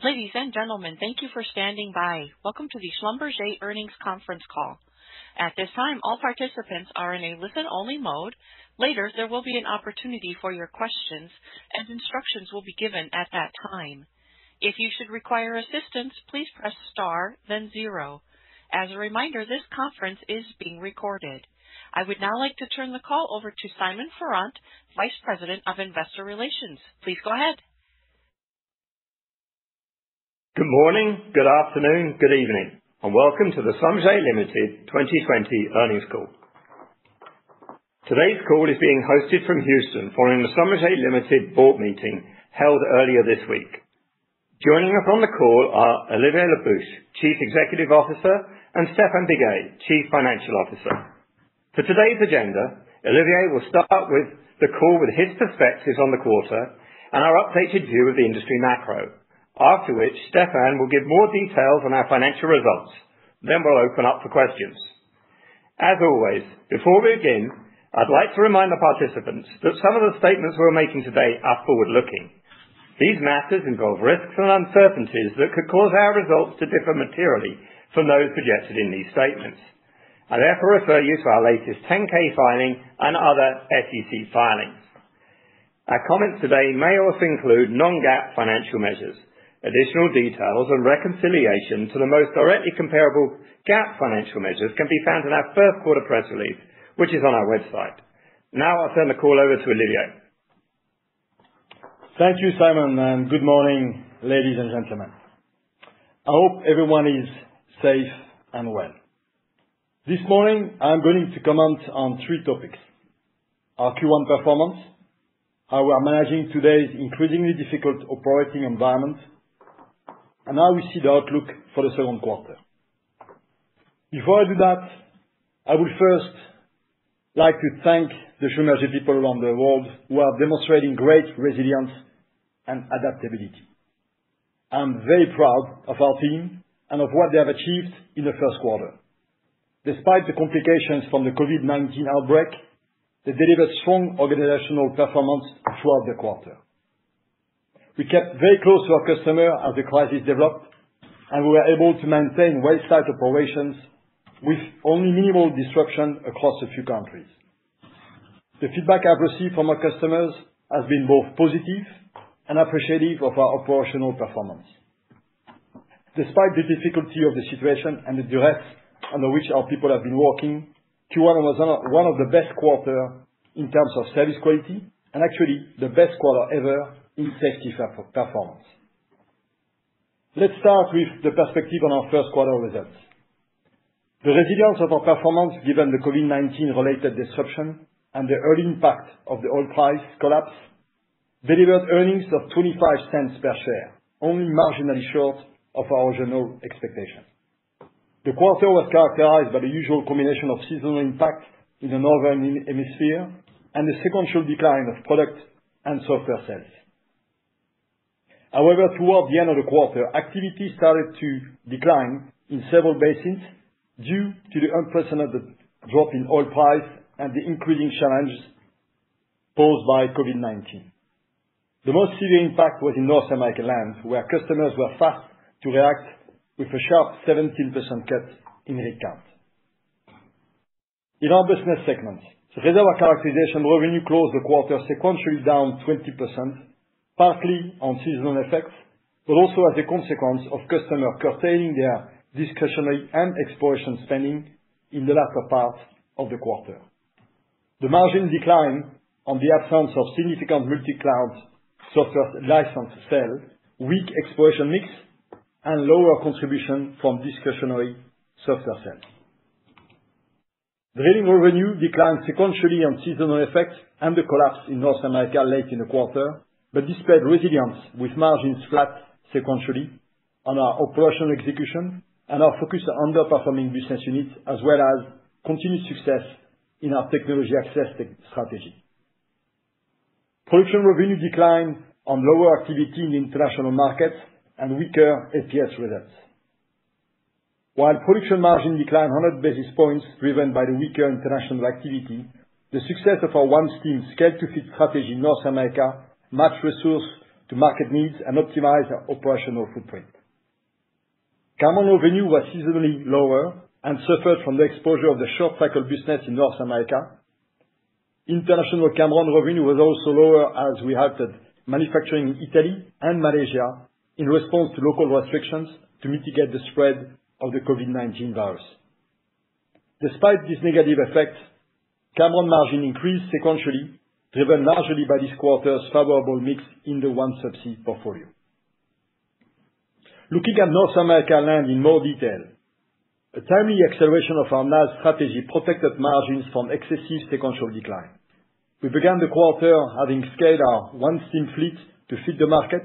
Ladies and gentlemen, thank you for standing by. Welcome to the Schlumberger earnings conference call. At this time, all participants are in a listen-only mode. Later, there will be an opportunity for your questions, and instructions will be given at that time. If you should require assistance, please press star, then 0. As a reminder, this conference is being recorded. I would now like to turn the call over to Simon Ferrant, Vice President of Investor Relations. Please go ahead. Good morning, good afternoon, good evening, and welcome to the Schlumberger Limited 2020 earnings call. Today's call is being hosted from Houston following the Schlumberger Limited board meeting held earlier this week. Joining us on the call are Olivier, Chief Executive Officer, and Stéphane Biguet, Chief Financial Officer. For today's agenda, Olivier will start with the call with his perspectives on the quarter and our updated view of the industry macro, after which Stéphane will give more details on our financial results. Then we'll open up for questions. As always, before we begin, I'd like to remind the participants that some of the statements we're making today are forward-looking. These matters involve risks and uncertainties that could cause our results to differ materially from those projected in these statements. I therefore refer you to our latest 10-K filing and other SEC filings. Our comments today may also include non-GAAP financial measures. Additional details and reconciliation to the most directly comparable GAAP financial measures can be found in our first quarter press release, which is on our website. Now I'll turn the call over to Olivier. Thank you, Simon, and good morning, ladies and gentlemen. I hope everyone is safe and well. This morning, I'm going to comment on 3 topics: our Q1 performance, how we are managing today's increasingly difficult operating environment, and how we see the outlook for the second quarter. Before I do that, I would first like to thank the Schlumberger people around the world who are demonstrating great resilience and adaptability. I'm very proud of our team and of what they have achieved in the first quarter. Despite the complications from the COVID-19 outbreak, they delivered strong organizational performance throughout the quarter. We kept very close to our customer as the crisis developed, and we were able to maintain well-site operations with only minimal disruption across a few countries. The feedback I've received from our customers has been both positive and appreciative of our operational performance. Despite the difficulty of the situation and the duress under which our people have been working, Q1 was one of the best quarters in terms of service quality, and actually the best quarter ever in safety performance. Let's start with the perspective on our first quarter results. The resilience of our performance given the COVID-19 related disruption and the early impact of the oil price collapse delivered earnings of 25 cents per share, only marginally short of our original expectation. The quarter was characterized by the usual combination of seasonal impact in the northern hemisphere and the sequential decline of product and software sales. However, toward the end of the quarter, activity started to decline in several basins due to the unprecedented drop in oil price and the increasing challenges posed by COVID-19. The most severe impact was in North American land, where customers were fast to react with a sharp 17% cut in rig count. In our business segments, the reservoir characterization revenue closed the quarter sequentially down 20%, partly on seasonal effects, but also as a consequence of customers curtailing their discretionary and exploration spending in the latter part of the quarter. The margin decline on the absence of significant multi-cloud software license sale, weak exploration mix, and lower contribution from discretionary software sales. Drilling revenue declined sequentially on seasonal effects and the collapse in North America late in the quarter, but displayed resilience with margins flat sequentially on our operational execution and our focus on underperforming business units, as well as continued success in our technology access strategy. Production revenue declined on lower activity in the international markets and weaker APS results. While production margin declined 100 basis points driven by the weaker international activity, the success of our one-stream scale-to-fit strategy in North America matched resource to market needs and optimize our operational footprint. Cameron revenue was seasonally lower and suffered from the exposure of the short cycle business in North America. International Cameron revenue was also lower as we halted manufacturing in Italy and Malaysia in response to local restrictions to mitigate the spread of the COVID-19 virus. Despite these negative effects, Cameron margin increased sequentially, driven largely by this quarter's favorable mix in the OneSubsea portfolio. Looking at North America land in more detail, a timely acceleration of our NAS strategy protected margins from excessive sequential decline. We began the quarter having scaled our OneStim fleet to fit the market,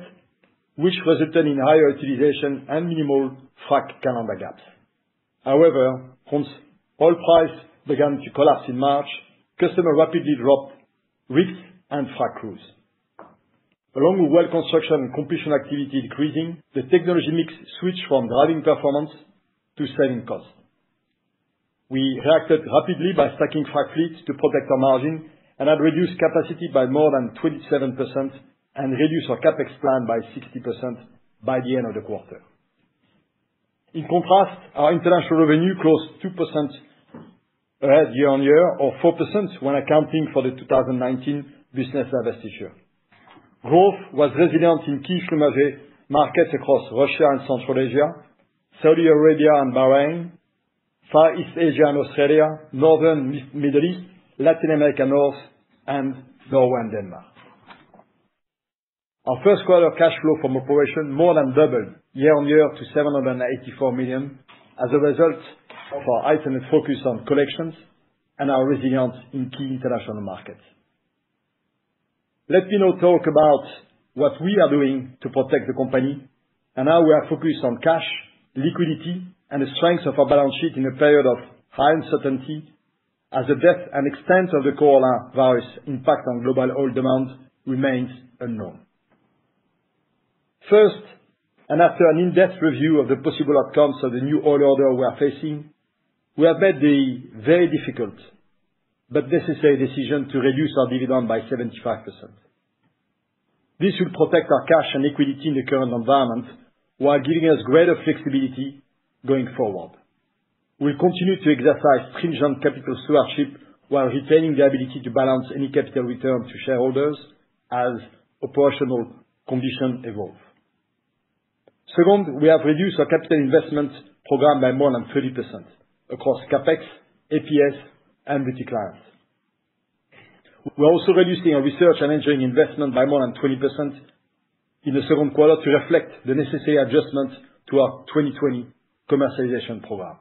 which resulted in higher utilization and minimal frac calendar gaps. However, once oil price began to collapse in March, customers rapidly dropped rigs and frac crews. Along with well construction and completion activity decreasing, the technology mix switched from driving performance to saving costs. We reacted rapidly by stacking frac fleets to protect our margin and had reduced capacity by more than 27% and reduced our CapEx plan by 60% by the end of the quarter. In contrast, our international revenue closed 2% ahead year-on-year, or 4% when accounting for the 2019 business divestiture. Growth was resilient in key Schlumberger markets across Russia and Central Asia, Saudi Arabia and Bahrain, Far East Asia and Australia, Northern Middle East, Latin America North, and Norway and Denmark. Our first quarter cash flow from operation more than doubled year-on-year to $784 million as a result of our heightened focus on collections and our resilience in key international markets. Let me now talk about what we are doing to protect the company and how we are focused on cash, liquidity, and the strength of our balance sheet in a period of high uncertainty as the depth and extent of the coronavirus impact on global oil demand remains unknown. First, and after an in-depth review of the possible outcomes of the new oil order we are facing, we have made the very difficult but necessary decision to reduce our dividend by 75%. This will protect our cash and liquidity in the current environment while giving us greater flexibility going forward. We'll continue to exercise stringent capital stewardship while retaining the ability to balance any capital return to shareholders as operational conditions evolve. Second, we have reduced our capital investment program by more than 30% across CapEx, APS, and multi-client. We are also reducing our research and engineering investment by more than 20% in the second quarter to reflect the necessary adjustment to our 2020 commercialization program.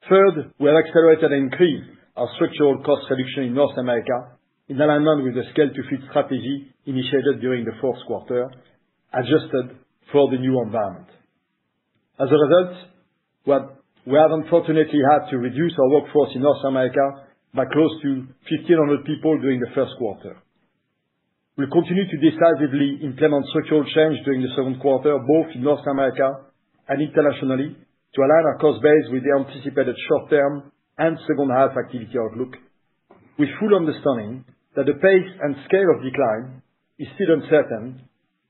Third, we have accelerated and increased our structural cost reduction in North America in alignment with the scale-to-fit strategy initiated during the fourth quarter, adjusted for the new environment. As a result, we have unfortunately had to reduce our workforce in North America by close to 1,500 people during the first quarter. We'll continue to decisively implement structural change during the second quarter, both in North America and internationally, to align our cost base with the anticipated short-term and second-half activity outlook, with full understanding that the pace and scale of decline is still uncertain,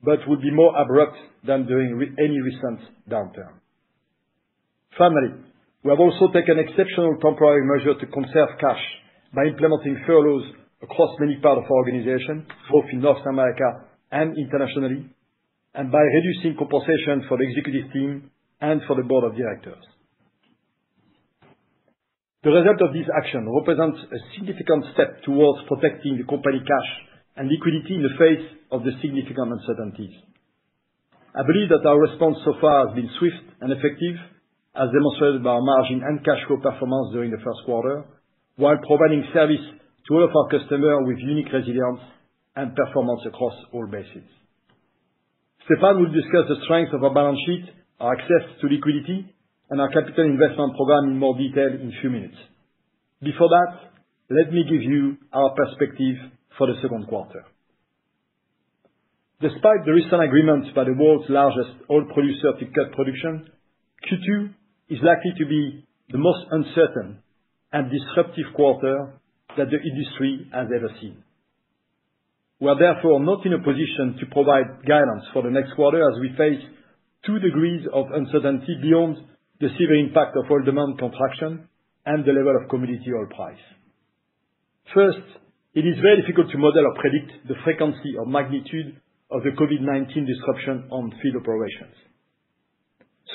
but would be more abrupt than during any recent downturn. Finally, we have also taken exceptional temporary measures to conserve cash by implementing furloughs across many parts of our organization, both in North America and internationally, and by reducing compensation for the executive team and for the board of directors. The result of this action represents a significant step towards protecting the company cash and liquidity in the face of the significant uncertainties. I believe that our response so far has been swift and effective, as demonstrated by our margin and cash flow performance during the first quarter, while providing service to all of our customers with unique resilience and performance across all bases. Stefan will discuss the strength of our balance sheet, our access to liquidity, and our capital investment program in more detail in a few minutes. Before that, let me give you our perspective for the second quarter. Despite the recent agreement by the world's largest oil producer to cut production, Q2 is likely to be the most uncertain and disruptive quarter that the industry has ever seen. We are therefore not in a position to provide guidance for the next quarter as we face 2 degrees of uncertainty beyond the severe impact of oil demand contraction and the level of commodity oil price. First, it is very difficult to model or predict the frequency or magnitude of the COVID-19 disruption on field operations.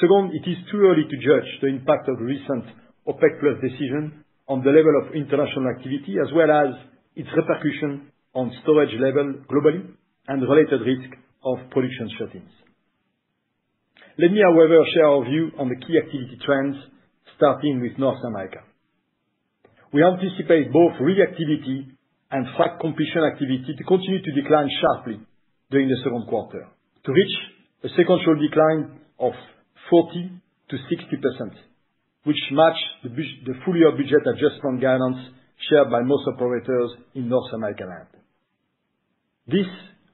Second, it is too early to judge the impact of the recent OPEC+ decision on the level of international activity, as well as its repercussion on storage level globally and related risk of production shut-ins. Let me, however, share our view on the key activity trends, starting with North America. We anticipate both rig activity and frac completion activity to continue to decline sharply during the second quarter, to reach a sequential decline of 40 to 60%, which match the full year budget adjustment guidance shared by most operators in North American land. This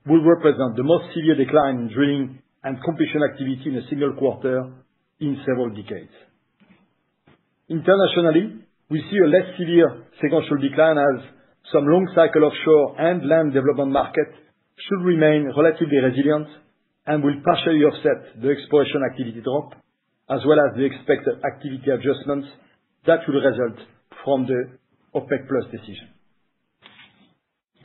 will represent the most severe decline in drilling and completion activity in a single quarter in several decades. Internationally, we see a less severe sequential decline as some long cycle offshore and land development market should remain relatively resilient and will partially offset the exploration activity drop, as well as the expected activity adjustments that will result from the OPEC+ decision.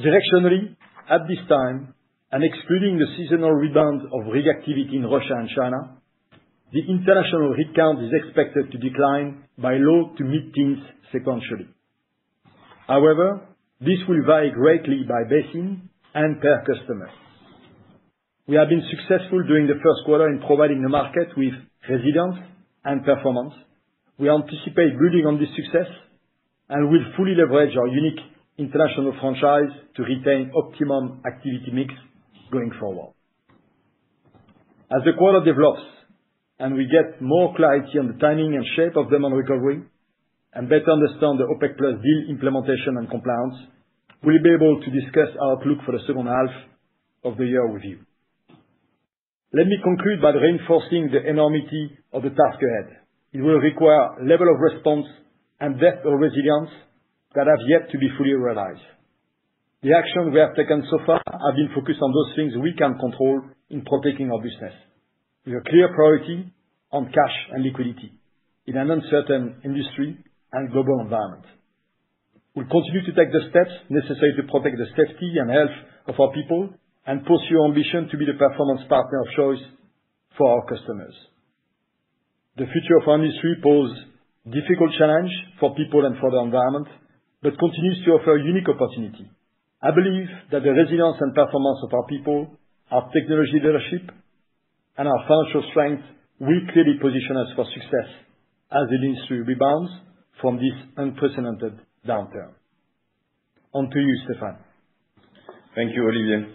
Directionally, at this time, and excluding the seasonal rebound of rig activity in Russia and China, the international rig count is expected to decline by low to mid-teens sequentially. However, this will vary greatly by basin and per customer. We have been successful during the first quarter in providing the market with resilience and performance. We anticipate building on this success and will fully leverage our unique international franchise to retain optimum activity mix going forward. As the quarter develops and we get more clarity on the timing and shape of demand recovery and better understand the OPEC+ deal implementation and compliance, we'll be able to discuss our outlook for the second half of the year with you. Let me conclude by reinforcing the enormity of the task ahead. It will require level of response and depth of resilience that have yet to be fully realized. The actions we have taken so far have been focused on those things we can control in protecting our business, with a clear priority on cash and liquidity in an uncertain industry and global environment. We'll continue to take the steps necessary to protect the safety and health of our people and pursue our ambition to be the performance partner of choice for our customers. The future of our industry poses difficult challenge for people and for the environment, but continues to offer a unique opportunity. I believe that the resilience and performance of our people, our technology leadership, and our financial strength will clearly position us for success as the industry rebounds from this unprecedented downturn. On to you, Stéphane. Thank you, Olivier.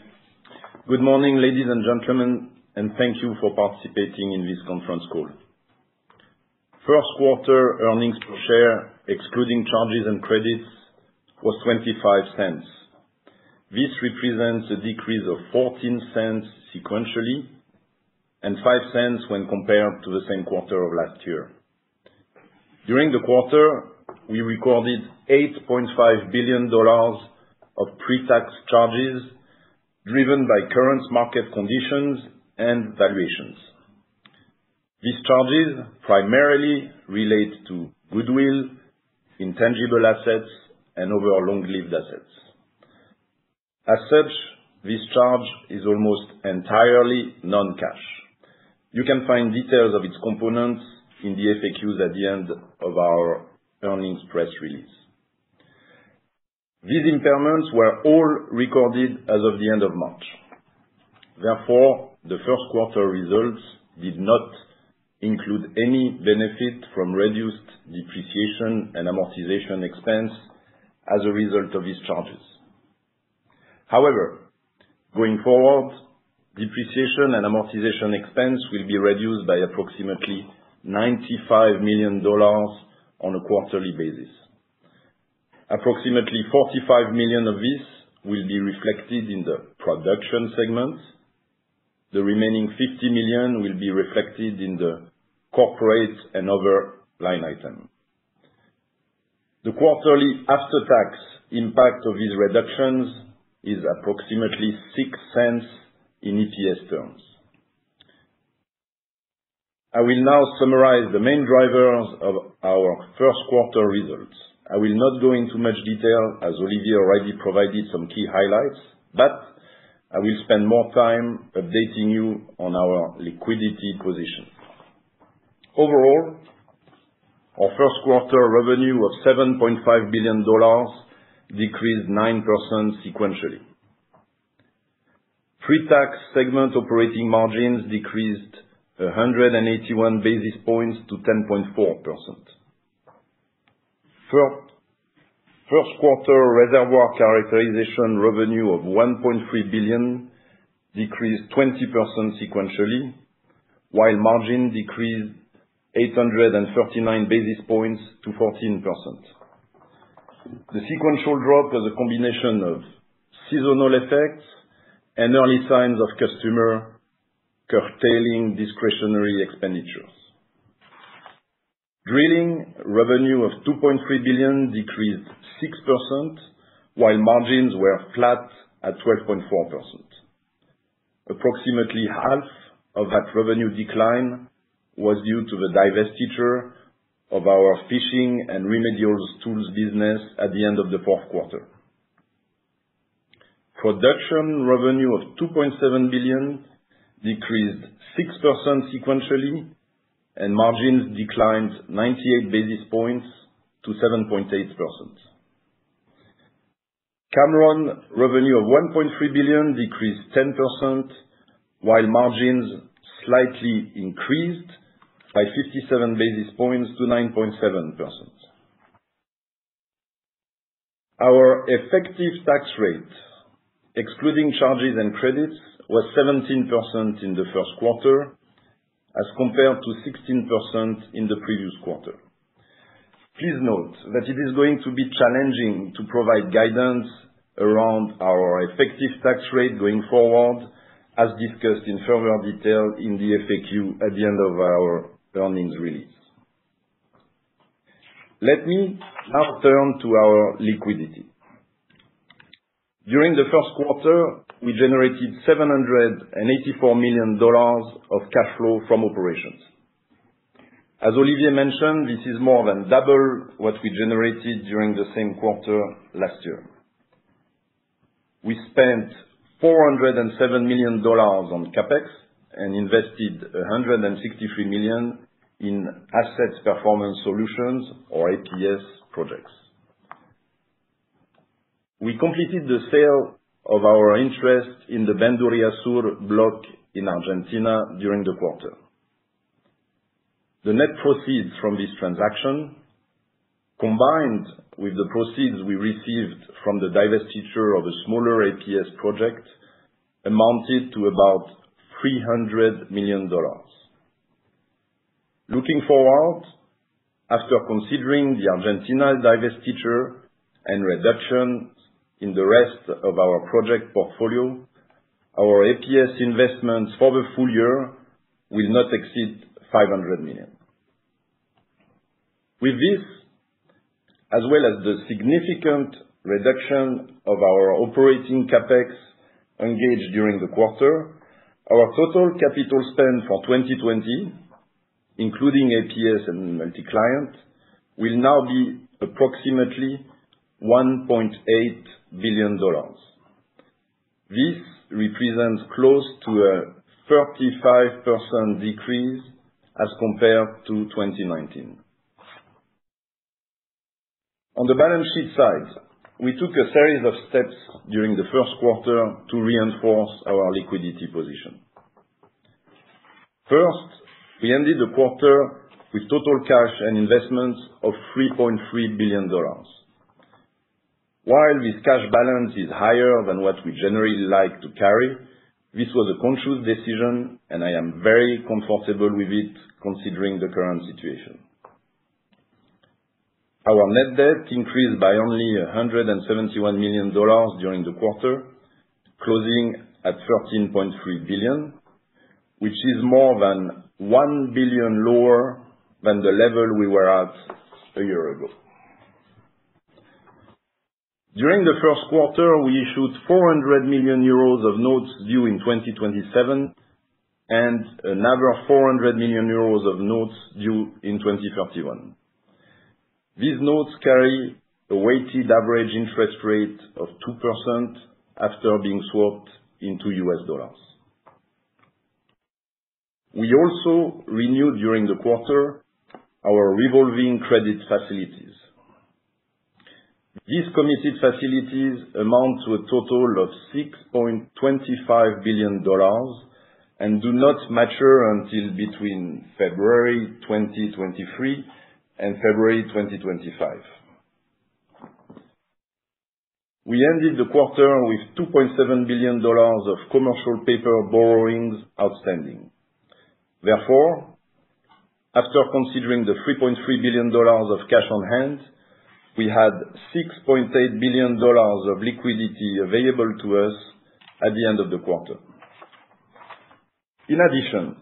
Good morning, ladies and gentlemen, and thank you for participating in this conference call. First quarter earnings per share, excluding charges and credits, was 25 cents. This represents a decrease of 14 cents sequentially and 5 cents when compared to the same quarter of last year. During the quarter, we recorded $8.5 billion of pre-tax charges driven by current market conditions and valuations. These charges primarily relate to goodwill, intangible assets, and other long-lived assets. As such, this charge is almost entirely non-cash. You can find details of its components in the FAQs at the end of our earnings press release. These impairments were all recorded as of the end of March. Therefore, the first quarter results did not include any benefit from reduced depreciation and amortization expense as a result of these charges. However, going forward, depreciation and amortization expense will be reduced by approximately $95 million on a quarterly basis. Approximately $45 million of this will be reflected in the production segment. The remaining $50 million will be reflected in the corporate and other line item. The quarterly after-tax impact of these reductions is approximately 6 cents in EPS terms. I will now summarize the main drivers of our first quarter results. I will not go into much detail as Olivier already provided some key highlights, but I will spend more time updating you on our liquidity position. Overall, our first quarter revenue of $7.5 billion decreased 9% sequentially. Pre-tax segment operating margins decreased 181 basis points to 10.4%. First quarter reservoir characterization revenue of $1.3 billion decreased 20% sequentially, while margin decreased 839 basis points to 14%. The sequential drop was a combination of seasonal effects and early signs of customer curtailing discretionary expenditures. Drilling revenue of $2.3 billion decreased 6%, while margins were flat at 12.4%. Approximately half of that revenue decline was due to the divestiture of our fishing and remedial tools business at the end of the fourth quarter. Production revenue of $2.7 billion decreased 6% sequentially, and margins declined 98 basis points to 7.8%. Cameron revenue of $1.3 billion decreased 10%, while margins slightly increased by 57 basis points to 9.7%. Our effective tax rate, excluding charges and credits, was 17% in the first quarter, as compared to 16% in the previous quarter. Please note that it is going to be challenging to provide guidance around our effective tax rate going forward, as discussed in further detail in the FAQ at the end of our earnings release. Let me now turn to our liquidity. During the first quarter, we generated $784 million of cash flow from operations. As Olivier mentioned, this is more than double what we generated during the same quarter last year. We spent $407 million on CapEx and invested $163 million in Asset Performance Solutions, or APS, projects. We completed the sale of our interest in the Bandurria Sur block in Argentina during the quarter. The net proceeds from this transaction, combined with the proceeds we received from the divestiture of a smaller APS project, amounted to about $300 million. Looking forward, after considering the Argentina divestiture and reduction in the rest of our project portfolio, our APS investments for the full year will not exceed $500 million. With this, as well as the significant reduction of our operating CapEx engaged during the quarter, our total capital spend for 2020, including APS and multi-client, will now be approximately $1.8 billion. This represents close to a 35% decrease as compared to 2019. On the balance sheet side, we took a series of steps during the first quarter to reinforce our liquidity position. First, we ended the quarter with total cash and investments of $3.3 billion. While this cash balance is higher than what we generally like to carry, this was a conscious decision, and I am very comfortable with it considering the current situation. Our net debt increased by only $171 million during the quarter, closing at $13.3 billion, which is more than $1 billion lower than the level we were at a year ago. During the first quarter, we issued 400 million euros of notes due in 2027 and another 400 million euros of notes due in 2031. These notes carry a weighted average interest rate of 2% after being swapped into US dollars. We also renewed during the quarter our revolving credit facilities. These committed facilities amount to a total of $6.25 billion and do not mature until between February 2023 and February 2025. We ended the quarter with $2.7 billion of commercial paper borrowings outstanding. Therefore, after considering the $3.3 billion of cash on hand, we had $6.8 billion of liquidity available to us at the end of the quarter. In addition,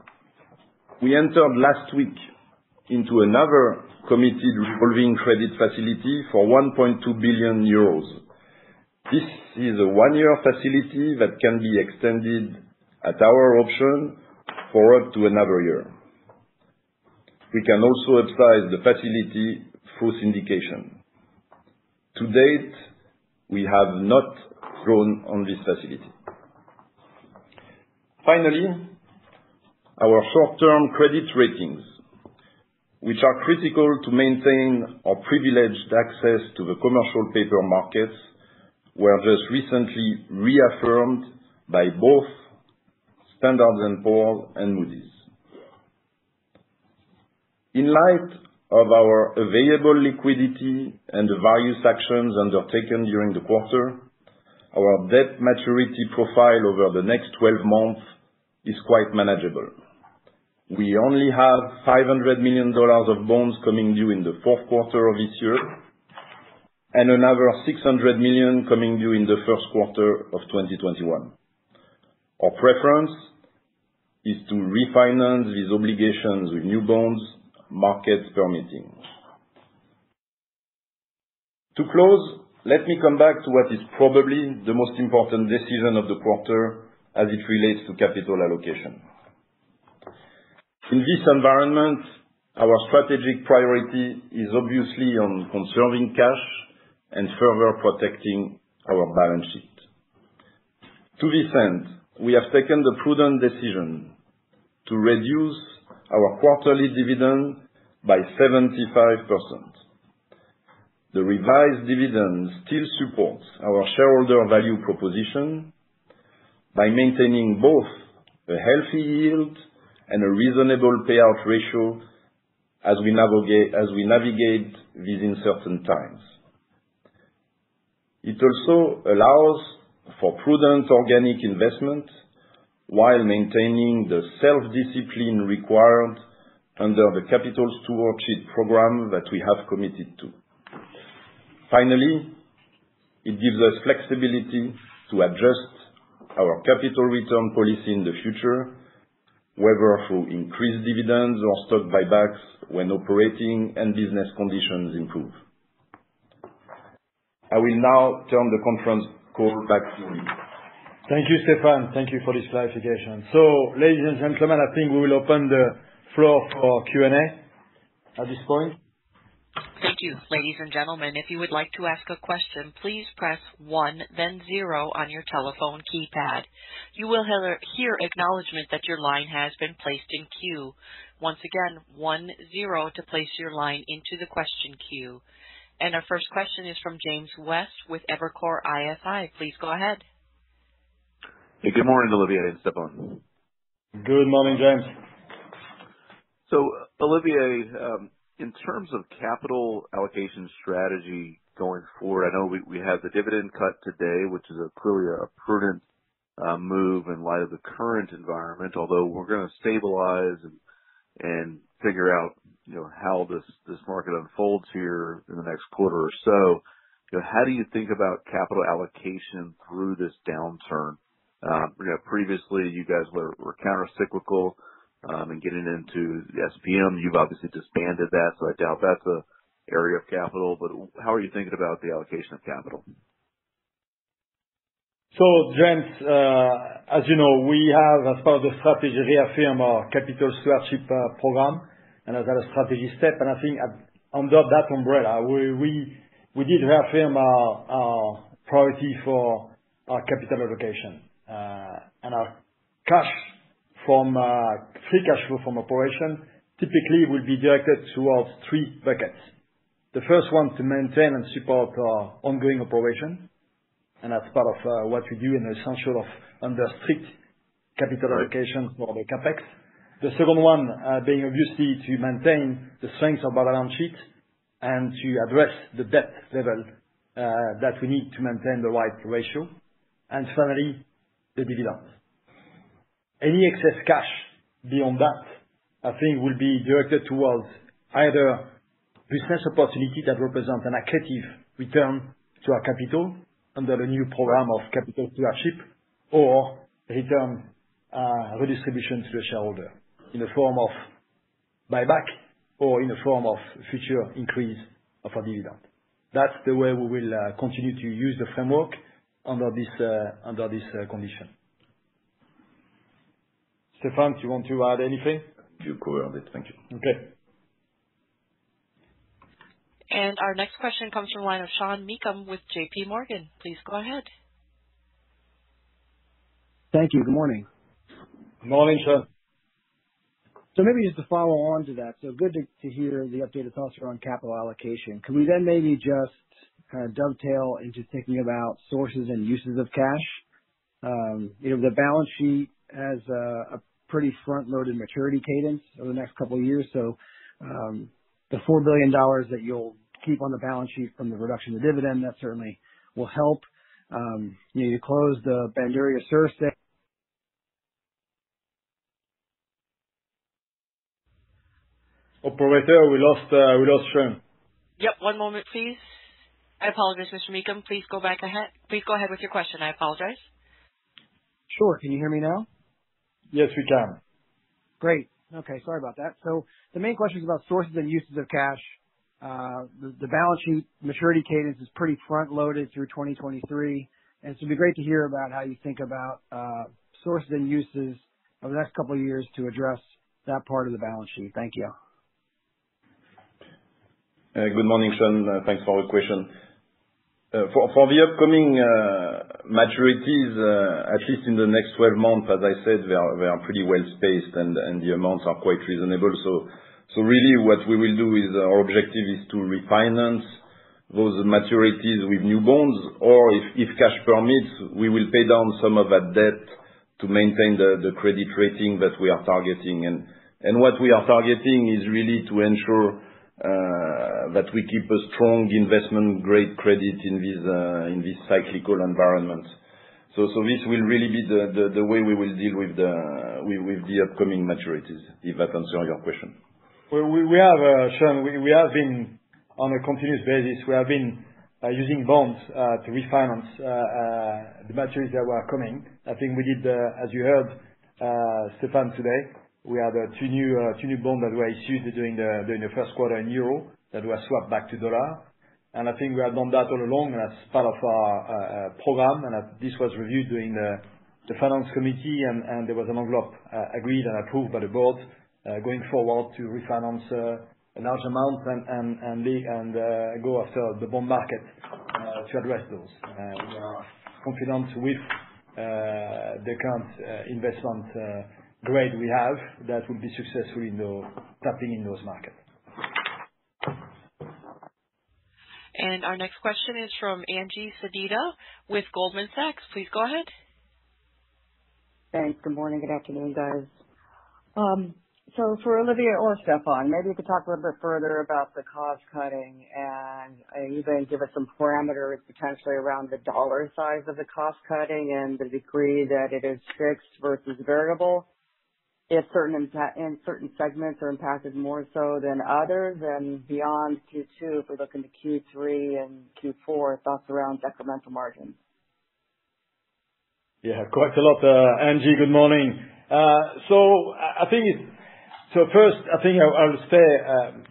we entered last week into another committed revolving credit facility for 1.2 billion euros. This is a one-year facility that can be extended at our option for up to another year. We can also upsize the facility through syndication. To date, we have not drawn on this facility. Finally, our short-term credit ratings, which are critical to maintain our privileged access to the commercial paper markets, were just recently reaffirmed by both Standard & Poor's and Moody's. In light of our available liquidity and the various actions undertaken during the quarter, our debt maturity profile over the next 12 months is quite manageable. We only have $500 million of bonds coming due in the fourth quarter of this year, and another $600 million coming due in the first quarter of 2021. Our preference is to refinance these obligations with new bonds, markets permitting. To close, let me come back to what is probably the most important decision of the quarter as it relates to capital allocation. In this environment, our strategic priority is obviously on conserving cash and further protecting our balance sheet. To this end, we have taken the prudent decision to reduce our quarterly dividend by 75%. The revised dividend still supports our shareholder value proposition by maintaining both a healthy yield and a reasonable payout ratio as we navigate these uncertain times. It also allows for prudent organic investment while maintaining the self-discipline required under the capital stewardship program that we have committed to. Finally, it gives us flexibility to adjust our capital return policy in the future, whether through increased dividends or stock buybacks when operating and business conditions improve. I will now turn the conference call back to you. Thank you, Stéphane. Thank you for this clarification. So, ladies and gentlemen, I think we will open the floor for Q&A at this point. Thank you. Ladies and gentlemen, if you would like to ask a question, please press 1, then 0 on your telephone keypad. You will hear acknowledgement that your line has been placed in queue. Once again, 1, 0 to place your line into the question queue. And our first question is from James West with Evercore ISI. Please go ahead. Hey, good morning, Olivier and Stéphane. Good morning, James. So, Olivier, in terms of capital allocation strategy going forward, I know we have the dividend cut today, which is clearly a prudent move in light of the current environment, although we're going to stabilize and figure out how this market unfolds here in the next quarter or so. How do you think about capital allocation through this downturn? Previously, you guys were counter-cyclical and getting into the SPM. You've obviously disbanded that, so I doubt that's an area of capital. But how are you thinking about the allocation of capital? So, James, as you know, we have, as part of the strategy, reaffirmed our capital stewardship program, and as a strategy step. And I think under that umbrella, we did reaffirm our priority for our capital allocation, and our free cash flow from operation typically will be directed towards three buckets. The first one, to maintain and support our ongoing operation, and that's part of what we do and essential of under strict capital allocation for the CapEx. The second one being obviously to maintain the strength of our balance sheet and to address the debt level that we need to maintain the right ratio. And finally, the dividend. Any excess cash beyond that, I think, will be directed towards either business opportunity that represent an accretive return to our capital under the new program of capital stewardship, or return redistribution to the shareholder in the form of buyback or in the form of future increase of our dividend. That's the way we will continue to use the framework under this condition. Stéphane, do you want to add anything? You covered it. Thank you. Okay. And our next question comes from the line of Sean Meakim with J.P. Morgan. Please go ahead. Thank you. Good morning. Good morning, Sean. So maybe just to follow on to that, so good to hear the updated thoughts around capital allocation. Could we then maybe just kind of dovetail into thinking about sources and uses of cash? The balance sheet has a pretty front-loaded maturity cadence over the next couple of years. So the $4 billion that you'll keep on the balance sheet from the reduction of the dividend, that certainly will help. You close the Bandurria Sur sale. Operator, we lost Sean. Yep, one moment, please. I apologize, Mr. Meakim. Please go ahead with your question. I apologize. Sure. Can you hear me now? Yes, we can. Great. Okay, sorry about that. So the main question is about sources and uses of cash. The balance sheet maturity cadence is pretty front-loaded through 2023, and so it'd be great to hear about how you think about sources and uses over the next couple of years to address that part of the balance sheet. Thank you. Good morning, Sean. Thanks for the question. For the upcoming maturities, at least in the next 12 months, as I said, they are pretty well spaced, and the amounts are quite reasonable. So really what we will do is, our objective is to refinance those maturities with new bonds, or if cash permits, we will pay down some of that debt to maintain the credit rating that we are targeting. And what we are targeting is really to ensure that we keep a strong investment grade credit in this cyclical environment. So this will really be the way we will deal with the upcoming maturities, if that answers your question. Well, we have, Sean, we have been on a continuous basis. We have been using bonds to refinance the maturities that were coming. I think we did, as you heard, Stéphane today, we had two new bonds that were issued during the first quarter in euro that were swapped back to dollar. And I think we have done that all along as part of our program, and this was reviewed during the finance committee, and there was an envelope agreed and approved by the board going forward to refinance a large amount and go after the bond market to address those. We are confident with the current investment grade we have that will be successful in tapping in those markets. And our next question is from Angie Sedita with Goldman Sachs. Please go ahead. Thanks. Good morning. Good afternoon, guys. So for Olivier or Stéphane, maybe you could talk a little bit further about the cost cutting and even give us some parameters potentially around the dollar size of the cost cutting and the degree that it is fixed versus variable. If certain segments are impacted more so than others, and beyond Q2, if we look into Q3 and Q4, thoughts around decremental margins. Yeah, quite a lot, Angie. Good morning. So first, I think I will stay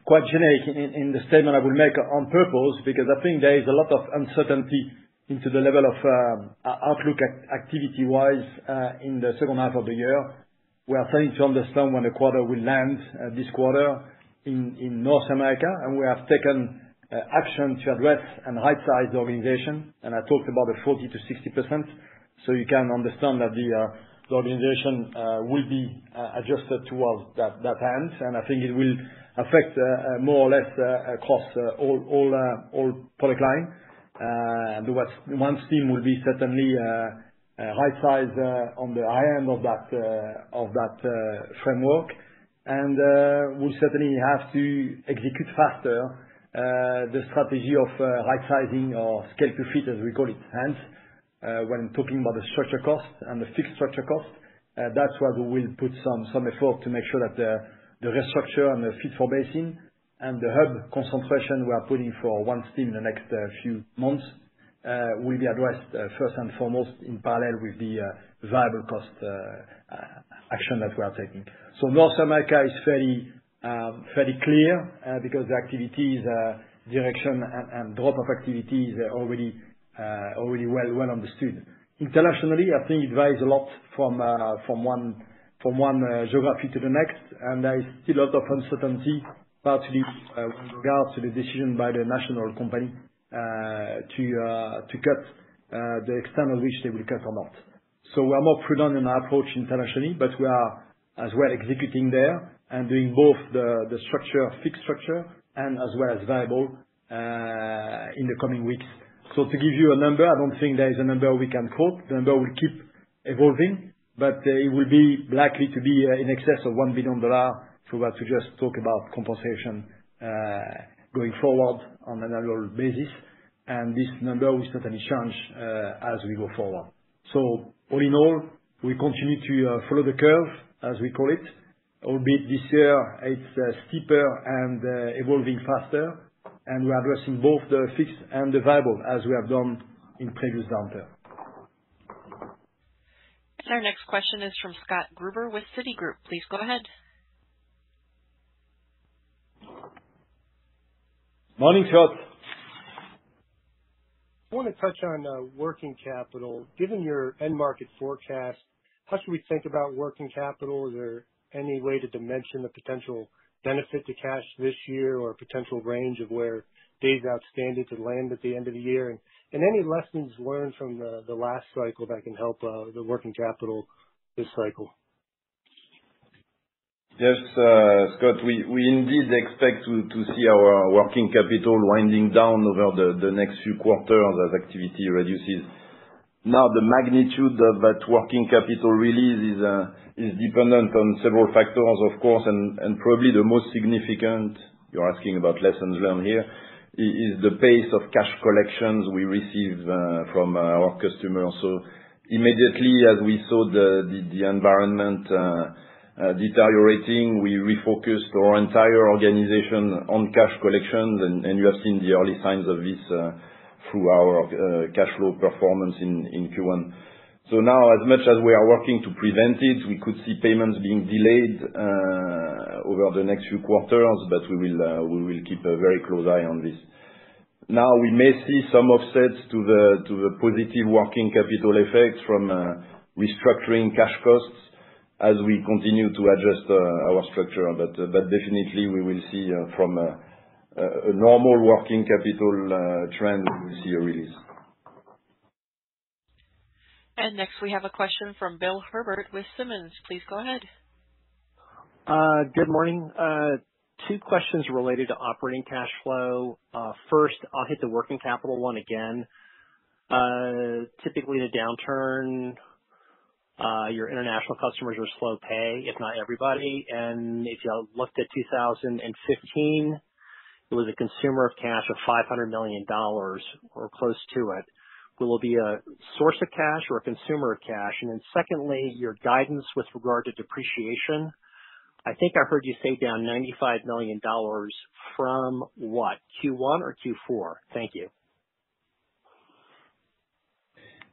quite generic in the statement I will make on purpose, because I think there is a lot of uncertainty into the level of outlook activity-wise in the second half of the year. We are starting to understand when the quarter will land this quarter in North America, and we have taken action to address and right-size the organization. And I talked about the 40 to 60%, so you can understand that the organization will be adjusted towards that end, and I think it will affect more or less across all product line. The one stream will be certainly right-size on the high end of that framework, and we'll certainly have to execute faster the strategy of right-sizing or scale to fit, as we call it. Hence, when talking about the structure cost and the fixed structure cost, that's where we will put some effort to make sure that the restructure and the fit for basin and the hub concentration we are putting for one stream in the next few months will be addressed first and foremost in parallel with the variable cost action that we are taking. So North America is fairly clear because the activities direction and drop of activity is already well understood. Internationally, I think it varies a lot from one geography to the next, and there is still a lot of uncertainty, partly with regards to the decision by the national company to cut the extent of which they will cut or not. So we are more prudent in our approach internationally, but we are as well executing there and doing both the fixed structure and as well as variable in the coming weeks. So to give you a number, I don't think there is a number we can quote. The number will keep evolving, but it will be likely to be in excess of $1 billion if we were to just talk about compensation going forward on an annual basis. And this number will certainly change as we go forward. So all in all, we continue to follow the curve, as we call it, albeit this year it's steeper and evolving faster, and we are addressing both the fixed and the variable as we have done in previous downturn. And our next question is from Scott Gruber with Citigroup. Please go ahead. Morning, Scott. I want to touch on working capital. Given your end market forecast, how should we think about working capital? Is there any way to dimension the potential benefit to cash this year or a potential range of where days outstanding could land at the end of the year? And any lessons learned from the last cycle that can help the working capital this cycle? Yes, Scott, we indeed expect to see our working capital winding down over the next few quarters as activity reduces. Now, the magnitude of that working capital release is dependent on several factors, of course, and probably the most significant, you're asking about lessons learned here, is the pace of cash collections we receive from our customers. So immediately as we saw the environment deteriorating, we refocused our entire organization on cash collections, and you have seen the early signs of this through our cash flow performance in Q1. So now, as much as we are working to prevent it, we could see payments being delayed over the next few quarters, but we will keep a very close eye on this. Now, we may see some offsets to the positive working capital effects from restructuring cash costs as we continue to adjust our structure, but definitely we will see from a normal working capital trend, we will see a release. And next we have a question from Bill Herbert with Simmons. Please go ahead. Good morning. Two questions related to operating cash flow. First, I'll hit the working capital one again. Typically in a downturn, your international customers are slow pay, if not everybody. And if you looked at 2015, it was a consumer of cash of $500 million or close to it. Will it be a source of cash or a consumer of cash? And then secondly, your guidance with regard to depreciation. I think I heard you say down $95 million from what, Q1 or Q4? Thank you.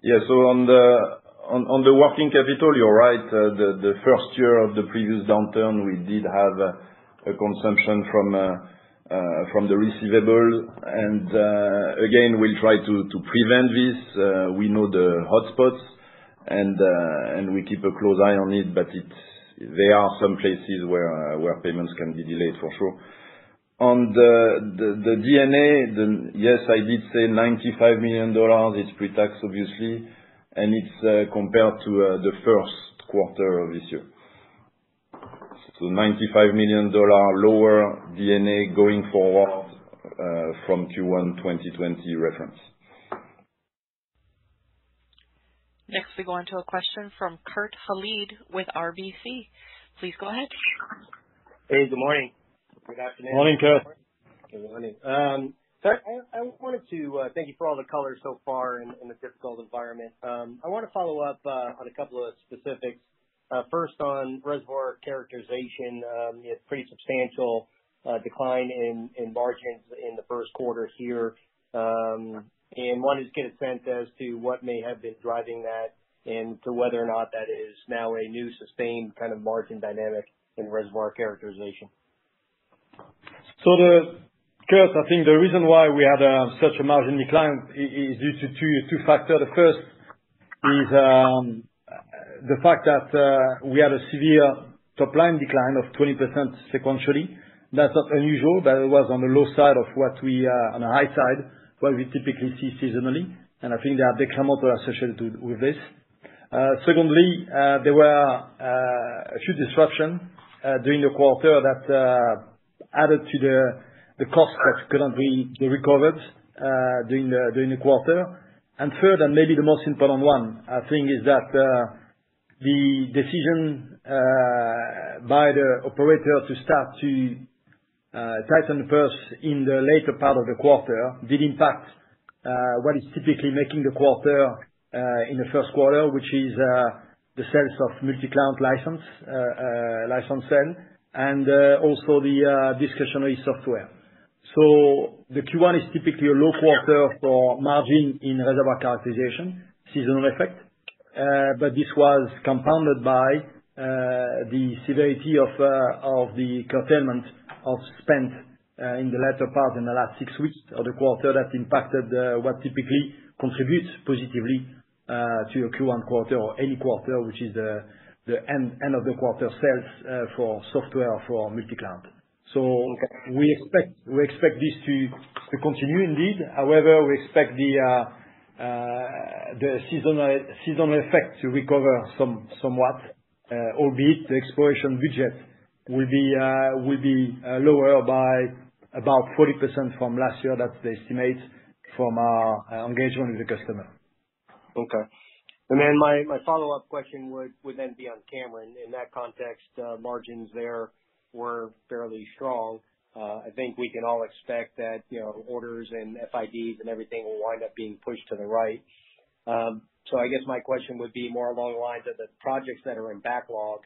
Yeah, so on the working capital, you're right. The first year of the previous downturn, we did have a consumption from from the receivable. And again, we'll try to prevent this. We know the hotspots, and we keep a close eye on it, but there are some places where payments can be delayed for sure. On the D&A, yes, I did say $95 million. It's pre-tax, obviously, and it's compared to the first quarter of this year. So $95 million lower D&A going forward from Q1 2020 reference. Next, we go on to a question from Kurt Halid with RBC. Please go ahead. Hey, good morning. Good afternoon. Morning, Kurt. Good morning. So I wanted to thank you for all the color so far in the difficult environment. I want to follow up on a couple of specifics. First, on reservoir characterization, it's pretty substantial decline in margins in the first quarter here, and wanted to get a sense as to what may have been driving that and to whether or not that is now a new sustained kind of margin dynamic in reservoir characterization. So Kurt, I think the reason why we had such a margin decline is due to two factors. The first is the fact that we had a severe top-line decline of 20% sequentially. That's not unusual, but it was on the low side of what we on the high side, what we typically see seasonally, and I think there are decremental associated with this. Secondly, there were a few disruptions during the quarter that added to the cost that couldn't be recovered during the quarter. And third, and maybe the most important one, I think, is that the decision by the operator to start to tighten the purse in the later part of the quarter did impact what is typically making the quarter in the first quarter, which is the sales of multi-client license sale, and also the discretionary software. So the Q1 is typically a low quarter for margin in reservoir characterization, seasonal effect, but this was compounded by the severity of the curtailment of spend in the latter part in the last 6 weeks of the quarter that impacted what typically contributes positively to a Q1 quarter or any quarter, which is the end of the quarter sales for software for multi-client. So we expect this to continue indeed. However, we expect the seasonal effect to recover somewhat, albeit the exploration budget will be lower by about 40% from last year. That's the estimate from our engagement with the customer. Okay. And then my follow-up question would then be on Cameron. In that context, margins there were fairly strong. I think we can all expect that, orders and FIDs and everything will wind up being pushed to the right. So I guess my question would be more along the lines of the projects that are in backlog.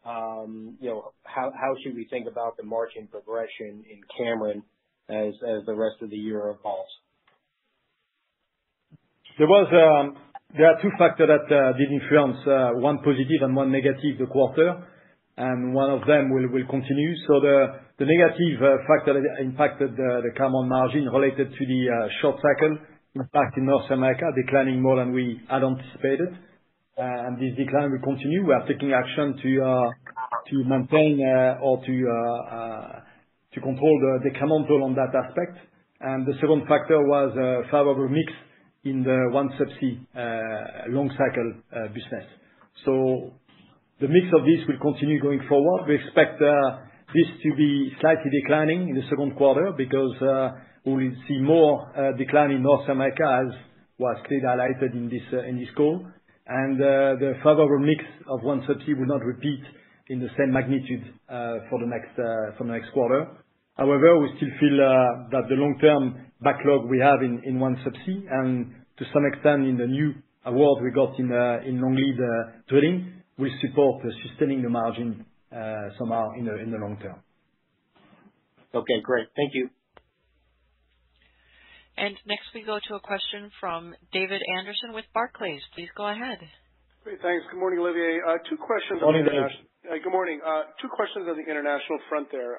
How should we think about the margin progression in Cameron as the rest of the year evolves? There are two factors that did influence, one positive and one negative the quarter, and one of them will continue. So the negative factor that impacted the Cameron margin related to the short cycle impact in North America, declining more than we had anticipated. And this decline will continue. We are taking action to maintain or to control the decremental on that aspect. And the second factor was a favorable mix in the OneSubsea long cycle business. So the mix of this will continue going forward. We expect this to be slightly declining in the second quarter because we will see more decline in North America, as was clearly highlighted in this call. And the favorable mix of OneSubsea will not repeat in the same magnitude for the next quarter. However, we still feel that the long-term backlog we have in OneSubsea, and to some extent in the new award we got in long lead drilling, will support sustaining the margin somehow in the long term. Okay, great. Thank you. And next we go to a question from David Anderson with Barclays. Please go ahead. Great, thanks. Good morning, Olivier. Two questions. Morning, Dave. Good morning. Two questions on the international front there.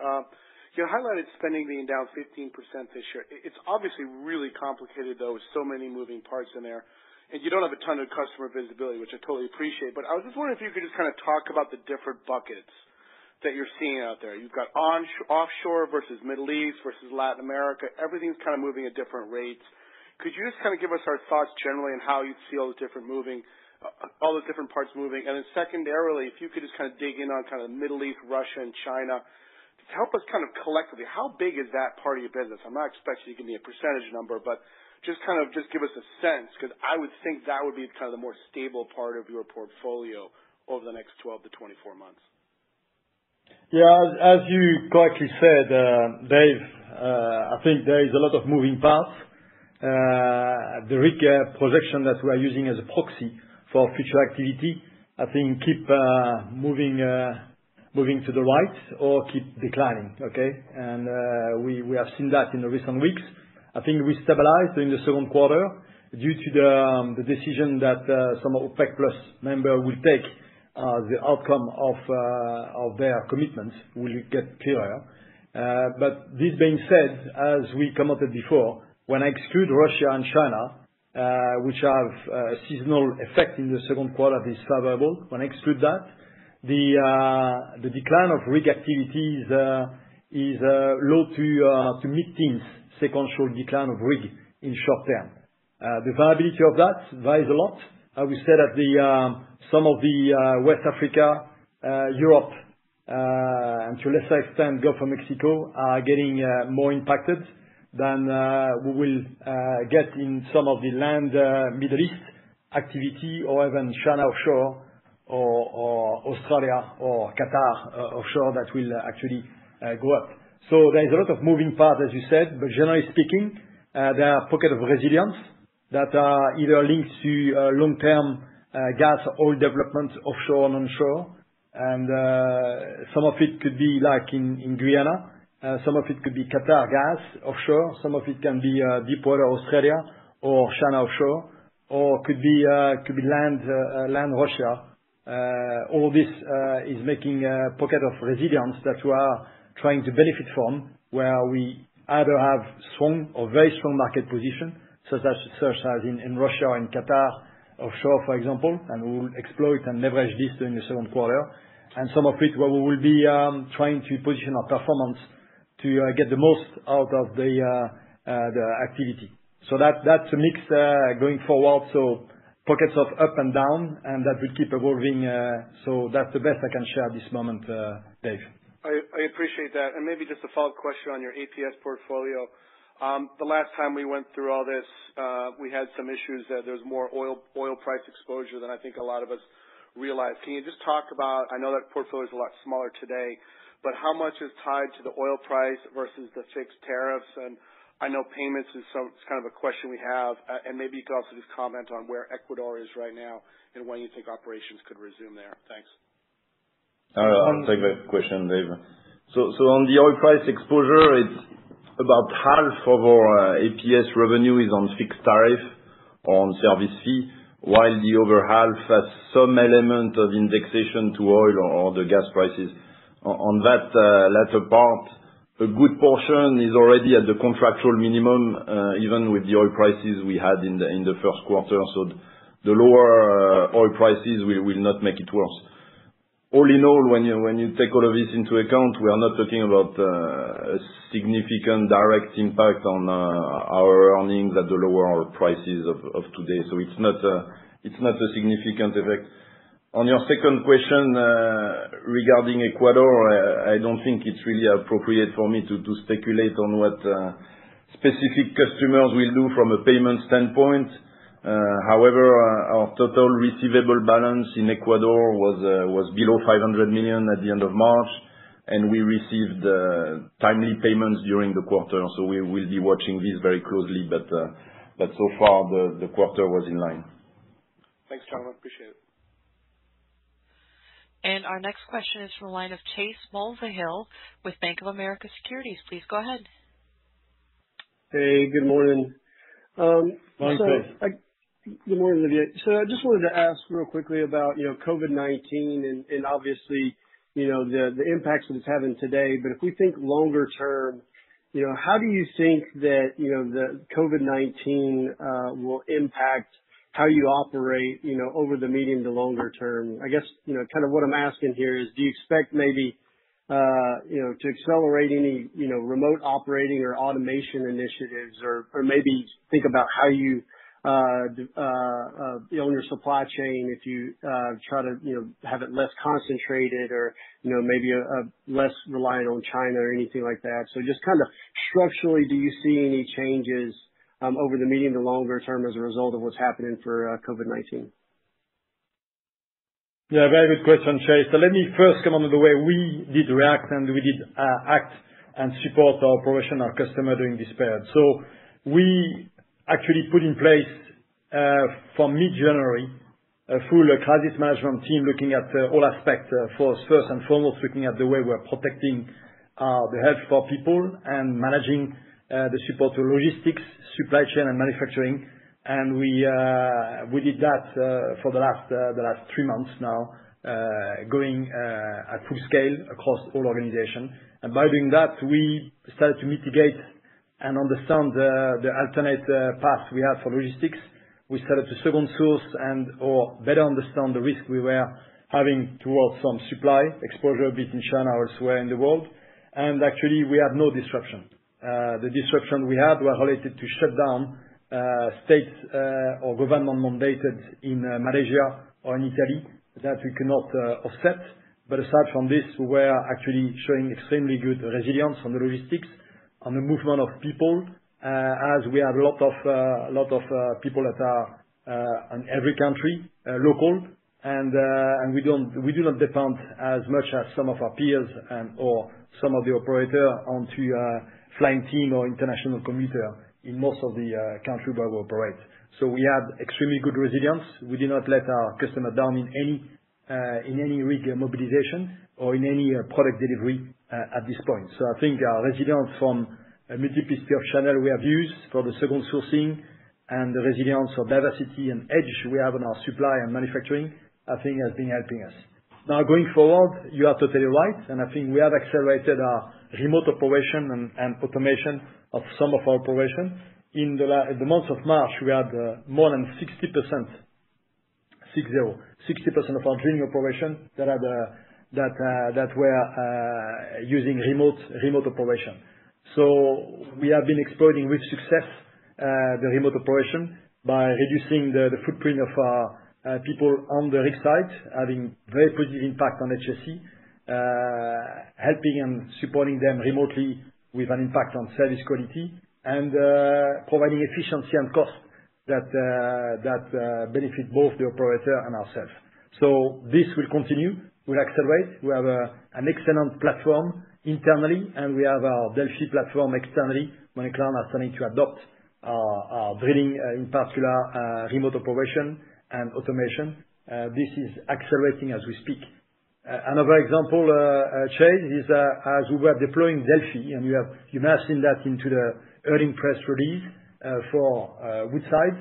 You highlighted spending being down 15% this year. It's obviously really complicated, though, with so many moving parts in there. And you don't have a ton of customer visibility, which I totally appreciate. But I was just wondering if you could just kind of talk about the different buckets that you're seeing out there. You've got offshore versus Middle East versus Latin America. Everything's kind of moving at different rates. Could you just kind of give us our thoughts generally on how you see all the different all the different parts moving? And then secondarily, if you could just kind of dig in on kind of the Middle East, Russia, and China, help us kind of collectively, how big is that part of your business? I'm not expecting you to give me a percentage number, but just give us a sense, because I would think that would be kind of the more stable part of your portfolio over the next 12 to 24 months. Yeah, as you correctly said, Dave, I think there is a lot of moving parts. The rig projection that we are using as a proxy for future activity, I think keep moving to the right or keep declining, okay? And we have seen that in the recent weeks. I think we stabilized in the second quarter due to the decision that some OPEC Plus member will take. The outcome of their commitments will get clearer. But this being said, as we commented before, when I exclude Russia and China, which have a seasonal effect in the second quarter that is favorable, when I exclude that, the decline of rig activity is low to mid-teens sequential decline of rig in short term. The variability of that varies a lot. I would say that some of the West Africa, Europe, and to a lesser extent Gulf of Mexico are getting more impacted than we will get in some of the land Middle East activity or even China offshore or Australia or Qatar offshore that will actually go up. So there is a lot of moving parts, as you said, but generally speaking, there are pockets of resilience that are either linked to long-term gas or oil development offshore and onshore. And some of it could be like in Guyana. Some of it could be Qatar gas offshore. Some of it can be deepwater Australia or China offshore, or could be land Russia. All this is making a pocket of resilience that we are trying to benefit from, where we either have strong or very strong market position, such as in Russia or in Qatar offshore, for example, and we will exploit and leverage this during the second quarter. And some of it where we will be trying to position our performance to get the most out of the activity. So that's a mix going forward. So pockets of up and down, and that will keep evolving. So that's the best I can share at this moment, Dave. I appreciate that. And maybe just a follow-up question on your APS portfolio. The last time we went through all this, we had some issues that there's more oil price exposure than I think a lot of us realized. Can you just talk about, I know that portfolio is a lot smaller today, but how much is tied to the oil price versus the fixed tariffs? And I know payments is kind of a question we have, and maybe you could also just comment on where Ecuador is right now and when you think operations could resume there. Thanks. I'll take that question, Dave. So on the oil price exposure, it's about half of our APS revenue is on fixed tariff or on service fee, while the other half has some element of indexation to oil or the gas prices. On that latter part, a good portion is already at the contractual minimum, even with the oil prices we had in the first quarter. So the lower oil prices will not make it worse. All in all, when you take all of this into account, we are not talking about a significant direct impact on our earnings at the lower oil prices of today. So it's not a significant effect. On your second question regarding Ecuador, I don't think it's really appropriate for me to speculate on what specific customers will do from a payment standpoint. However, our total receivable balance in Ecuador was below $500 million at the end of March, and we received timely payments during the quarter. So we will be watching this very closely, but so far the quarter was in line. Thanks, gentlemen. Appreciate it. And our next question is from the line of Chase Mulvehill with Bank of America Securities. Please go ahead. Hey, good morning. Morning, Chase. Good morning, Olivier. So I just wanted to ask real quickly about, COVID-19 and obviously, the impacts that it's having today. But if we think longer term, how do you think that, the COVID-19 will impact how you operate, over the medium to longer term? I guess, kind of what I'm asking here is, do you expect maybe, to accelerate any, remote operating or automation initiatives, or maybe think about how you, on your supply chain, if you, try to, have it less concentrated, or, maybe less reliant on China or anything like that. So just kind of structurally, do you see any changes, over the medium to longer term as a result of what's happening for, COVID-19? Yeah, very good question, Chase. So let me first come on to the way we did react and we did act and support our operation, our customer during this period. So we actually put in place from mid-January a full crisis management team looking at all aspects. First and foremost, looking at the way we're protecting the health for people and managing the support to logistics, supply chain, and manufacturing. And we did that for the last 3 months now, going at full scale across all organizations. And by doing that, we started to mitigate and understand the alternate path we had for logistics. We started to second source or better understand the risk we were having towards some supply exposure, be it in China or elsewhere in the world. And actually, we had no disruption. The disruption we had were related to shut down states or government mandated in Malaysia or in Italy that we cannot offset. But aside from this, we were actually showing extremely good resilience on the logistics, on the movement of people, as we have a lot of people that are in every country, local, and we do not depend as much as some of our peers or some of the operator onto flying team or international commuter in most of the country where we operate. So we had extremely good resilience. We did not let our customer down in any rig mobilization or in any product delivery at this point. So I think our resilience from a multiplicity of channel we have used for the second sourcing and the resilience of diversity and edge we have on our supply and manufacturing, I think has been helping us. Now going forward, you are totally right, and I think we have accelerated our remote operation and automation of some of our operation. In the month of March, we had more than 60% of our drilling operation that were using remote operation. So we have been exploiting with success the remote operation by reducing the footprint of our people on the rig site, having very positive impact on HSE, helping and supporting them remotely with an impact on service quality, and providing efficiency and cost that benefit both the operator and ourselves. So this will continue. We'll accelerate. We have an excellent platform internally, and we have our Delphi platform externally when clients are starting to adopt our drilling, in particular, remote operation and automation. This is accelerating as we speak. Another example, Chase, is as we were deploying Delphi, and you may have seen that into the earnings press release for Woodside.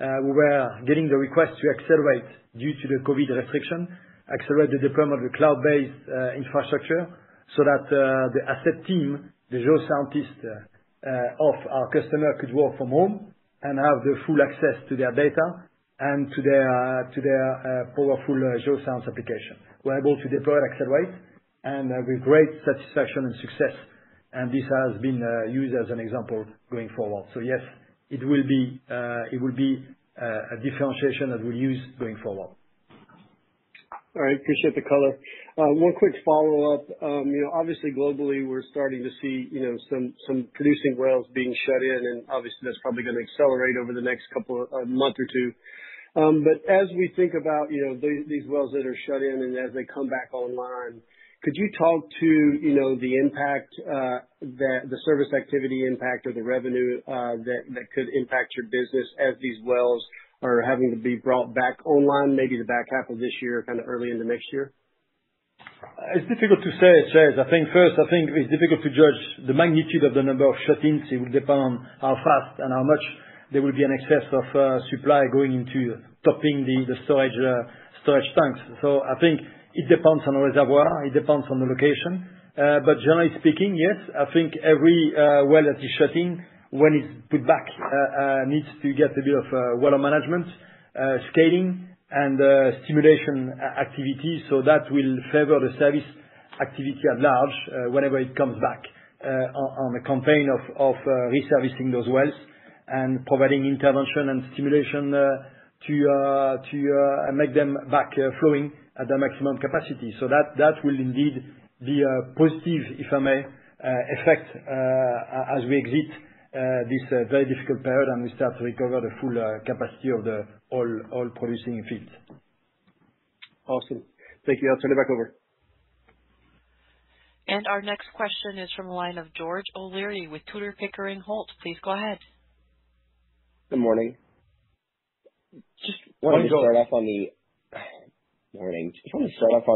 We were getting the request to accelerate due to the COVID restriction, accelerate the deployment of the cloud-based infrastructure, so that the asset team, the geoscientists of our customer, could work from home and have the full access to their data and to their powerful geoscience application. We're able to deploy and accelerate, and with great satisfaction and success. And this has been used as an example going forward. So yes, it will be a differentiation that we'll use going forward. All right, appreciate the color. One quick follow-up. Obviously globally we're starting to see, some producing wells being shut in, and obviously that's probably going to accelerate over the next couple of month or two. But as we think about, these wells that are shut in and as they come back online, could you talk to, the impact, that the service activity impact or the revenue, that could impact your business as these wells are having to be brought back online, maybe the back half of this year, kind of early into next year? It's difficult to say, Chase. I think it's difficult to judge the magnitude of the number of shut-ins. It will depend on how fast and how much there will be an excess of supply going into topping the storage tanks. So I think It depends on the reservoir, it depends on the location. But generally speaking, yes, I think every well that is shut in, when it's put back, needs to get a bit of water management, scaling, and stimulation activity. So that will favor the service activity at large whenever it comes back on a campaign of reservicing those wells and providing intervention and stimulation to make them back flowing at their maximum capacity. So that will indeed be a positive, if I may, effect as we exit this very difficult period and we start to recover the full capacity of the oil producing fields. Awesome. Thank you. I'll turn it back over. And our next question is from the line of George O'Leary with Tudor, Pickering, Holt. Please go ahead. Good morning. Just wanted to start off on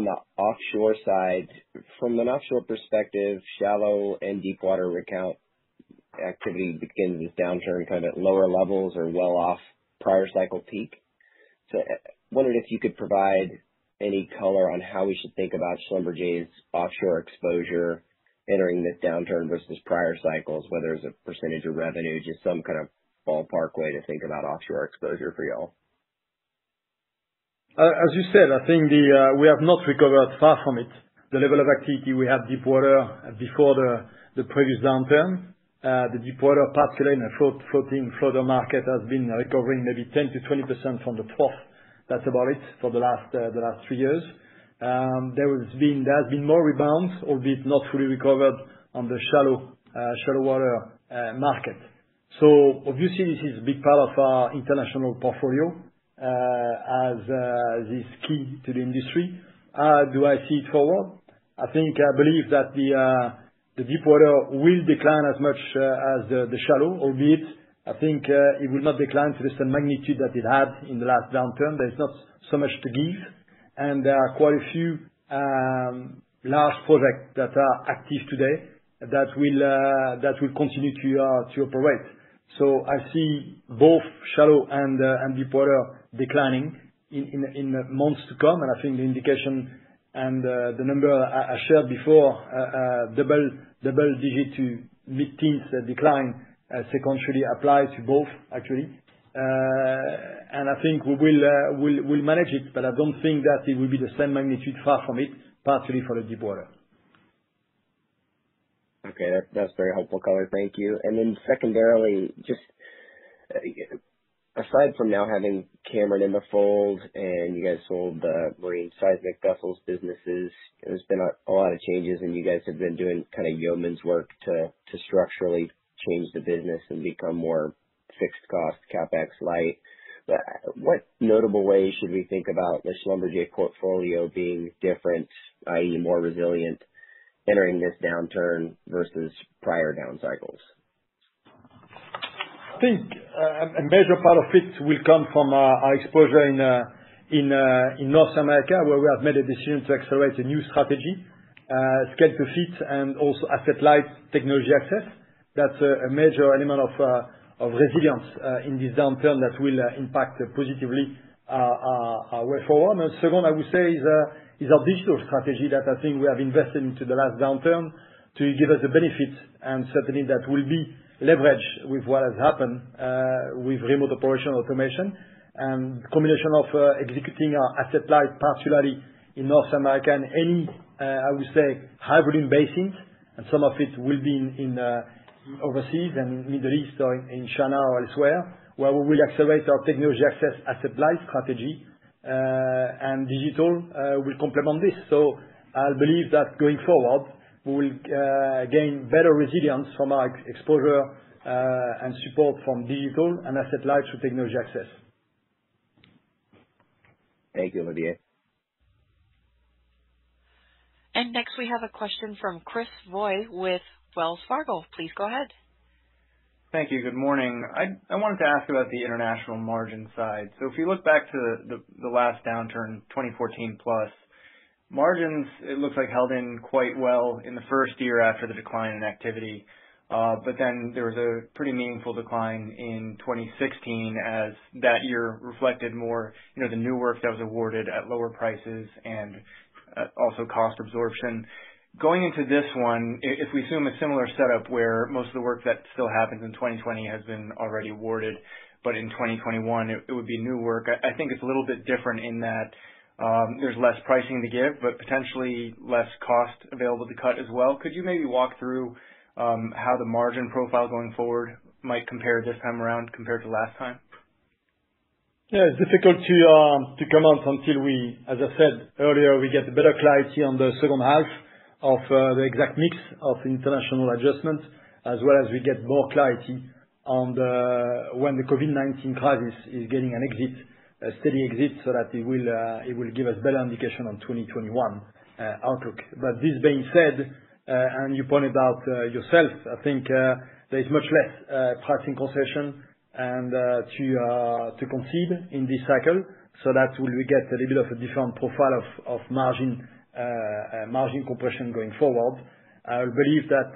the offshore side. From an offshore perspective, shallow and deep water rig count activity begins this downturn kind of at lower levels or well off prior cycle peak. So wondered if you could provide any color on how we should think about Schlumberger's offshore exposure entering this downturn versus prior cycles, whether it's a percentage of revenue, just some kind of ballpark way to think about offshore exposure for y'all. As you said, I think we have not recovered far from it. The level of activity we had deep water before the previous downturn. The deep water, particularly in the floating floater market, has been recovering maybe 10 to 20% from the trough. That's about it for the last 3 years. There has been more rebounds, albeit not fully recovered on the shallow water market. So obviously this is a big part of our international portfolio as is key to the industry. Do I see it forward? I believe that the deep water will decline as much as the shallow, albeit I think it will not decline to the same magnitude that it had in the last downturn. There's not so much to give, and there are quite a few large projects that are active today that will continue to operate. So I see both shallow and deep water declining in the months to come, and I think the indication and the number I shared before, double digit to mid-teens decline sequentially apply to both actually. And I think we'll manage it, but I don't think that it will be the same magnitude, far from it, particularly for the deep water. Okay, that's very helpful color. Thank you. And then secondarily, just aside from now having Cameron in the fold and you guys sold the marine seismic vessels businesses, there's been a lot of changes, and you guys have been doing kind of yeoman's work to structurally change the business and become more fixed cost, CapEx light. But what notable ways should we think about the Schlumberger portfolio being different, i.e. more resilient, entering this downturn versus prior down cycles? I think a major part of it will come from our exposure in North America, where we have made a decision to accelerate a new strategy, scale to fit, and also asset light technology access. That's a major element of resilience in this downturn that will impact positively our way forward. And second, I would say, is our digital strategy that I think we have invested into the last downturn to give us the benefit, and certainly that will be leveraged with what has happened with remote operation automation, and combination of executing our asset light, particularly in North America and any, I would say, high volume basins, and some of it will be in overseas and in Middle East or in China or elsewhere, where we will accelerate our technology access asset light strategy, and digital will complement this. So I believe that going forward, we will gain better resilience from our exposure and support from digital and asset light through technology access. Thank you, Olivier. And next we have a question from Chris Voy with Wells Fargo. Please go ahead. Thank you. Good morning. I wanted to ask about the international margin side. So if you look back to the last downturn, 2014 plus, margins, it looks like held in quite well in the first year after the decline in activity. But then there was a pretty meaningful decline in 2016 as that year reflected more, the new work that was awarded at lower prices and also cost absorption. Going into this one, if we assume a similar setup where most of the work that still happens in 2020 has been already awarded, but in 2021 it would be new work, I think it's a little bit different in that there's less pricing to give, but potentially less cost available to cut as well. Could you maybe walk through how the margin profile going forward might compare this time around compared to last time? Yeah, it's difficult to comment until we, as I said earlier, we get better clarity on the second half of the exact mix of international adjustment, as well as we get more clarity on when the COVID-19 crisis is getting an exit, a steady exit, so that it will give us better indication on 2021 outlook. But this being said, and you pointed out yourself, I think there is much less pricing concession and to concede in this cycle, so that we get a little bit of a different profile of margin compression going forward. I believe that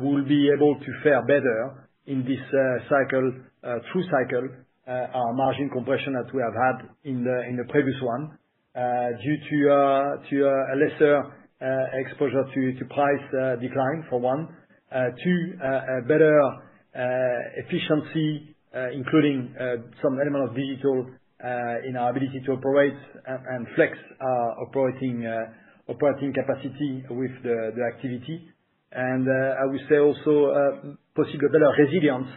we will be able to fare better in this cycle, through cycle, our margin compression that we have had in the previous one, due to a lesser exposure to price decline, for one. Two, a better efficiency, including some element of digital in our ability to operate and flex our operating capacity with the activity. And I would say also possibly better resilience